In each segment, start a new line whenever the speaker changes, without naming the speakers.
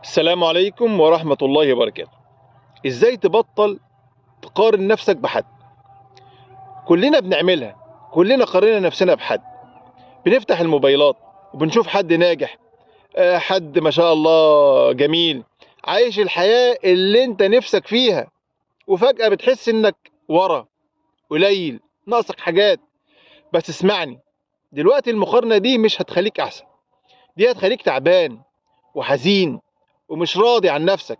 السلام عليكم ورحمة الله وبركاته. ازاي تبطل تقارن نفسك بحد؟ كلنا بنعملها. كلنا قارنا نفسنا بحد. بنفتح الموبايلات وبنشوف حد ناجح، حد ما شاء الله جميل، عايش الحياة اللي انت نفسك فيها، وفجأة بتحس انك ورا، قليل، ناقصك حاجات. بس اسمعني، دلوقتي المقارنة دي مش هتخليك احسن، دي هتخليك تعبان وحزين ومش راضي عن نفسك.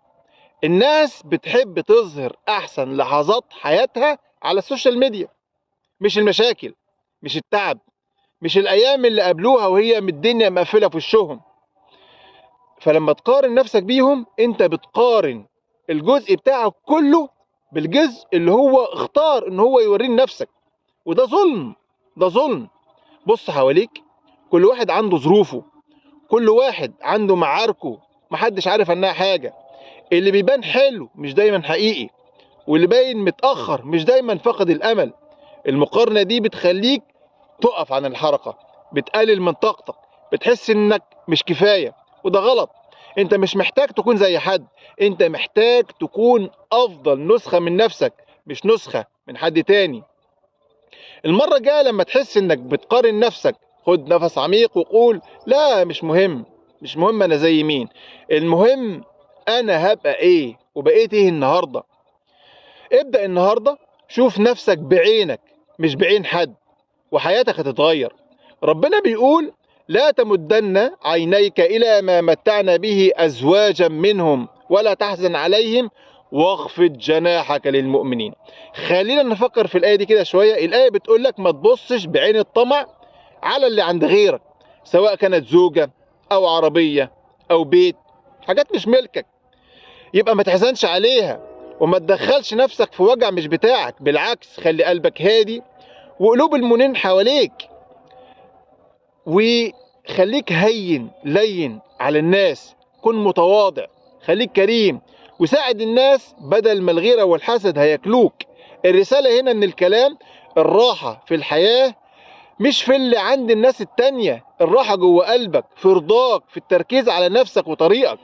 الناس بتحب تظهر احسن لحظات حياتها على السوشيال ميديا، مش المشاكل، مش التعب، مش الايام اللي قابلوها وهي من الدنيا مقفله في وشهم. فلما تقارن نفسك بيهم انت بتقارن الجزء بتاعك كله بالجزء اللي هو اختار ان هو يوريه لنفسك، وده ظلم. ده ظلم. بص حواليك، كل واحد عنده ظروفه، كل واحد عنده معاركه، محدش عارف عنها حاجه. اللي بيبان حلو مش دايما حقيقي، واللي باين متأخر مش دايما فقد الأمل. المقارنة دي بتخليك تقف عن الحركة، بتقلل من طاقتك، بتحس انك مش كفاية، وده غلط. انت مش محتاج تكون زي حد، انت محتاج تكون افضل نسخة من نفسك، مش نسخة من حد تاني. المرة الجاية لما تحس انك بتقارن نفسك، خد نفس عميق وقول لا، مش مهم. مش مهم انا زي مين، المهم انا هبقى ايه وبقيت ايه النهارده. ابدأ النهارده، شوف نفسك بعينك مش بعين حد، وحياتك هتتغير. ربنا بيقول لا تمدن عينيك إلى ما متعنا به أزواجا منهم ولا تحزن عليهم واخفض جناحك للمؤمنين. خلينا نفكر في الآية دي كده شوية. الآية بتقول لك ما تبصش بعين الطمع على اللي عند غيرك، سواء كانت زوجة أو عربية أو بيت، حاجات مش ملكك. يبقى ما تحزنش عليها وما تدخلش نفسك في وجع مش بتاعك، بالعكس خلي قلبك هادي وقلوب المؤمنين حواليك، وخليك هين لين على الناس، كن متواضع، خليك كريم وساعد الناس بدل ما الغيرة والحسد هياكلوك. الرسالة هنا ان الكلام، الراحة في الحياة مش في اللي عند الناس التانية، الراحة جوه قلبك، في رضاك، في التركيز على نفسك وطريقك.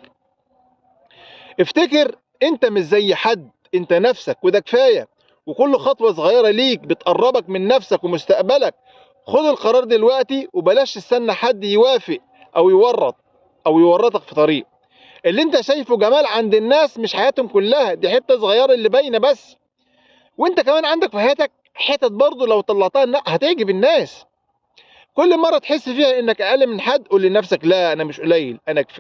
افتكر انت مش زي حد، انت نفسك وده كفاية. وكل خطوة صغيرة ليك بتقربك من نفسك ومستقبلك. خد القرار دلوقتي وبلاش تستنى حد يوافق او يورطك في طريق. اللي انت شايفه جمال عند الناس مش حياتهم كلها، دي حتة صغيرة اللي باينة بس. وانت كمان عندك في حياتك حتت برضه لو طلعتها هتعجب الناس. كل مرة تحس فيها انك اقل من حد قول لنفسك لا، انا مش قليل،